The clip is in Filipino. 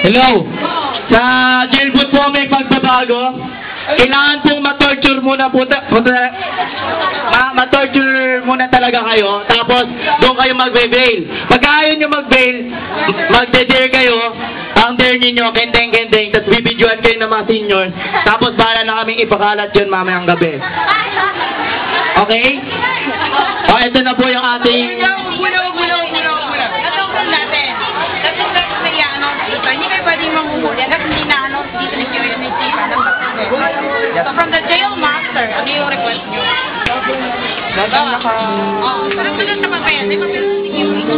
Hello! Sa jailboot po may pagbabago. Kailangan pong ma-torture muna po. Ma-torture muna talaga kayo. Tapos doon kayo magbe-bail. Pag ayaw nyo mag-bail, magde-dare kayo. Ang dare ninyo, kendeng-kendeng. Tapos bibidyoan kayo ng mga seniors. Tapos bahala na kaming ipakalat yun mamayang gabi. Okay? O, ito na po yung ating... Hindi kayo pwedeng manguhuli hanggang hindi na-announce dito ninyo yung may tira ng So from the jail master, ano yung request nyo? Oo, parang sunod naman kayo. May papel security.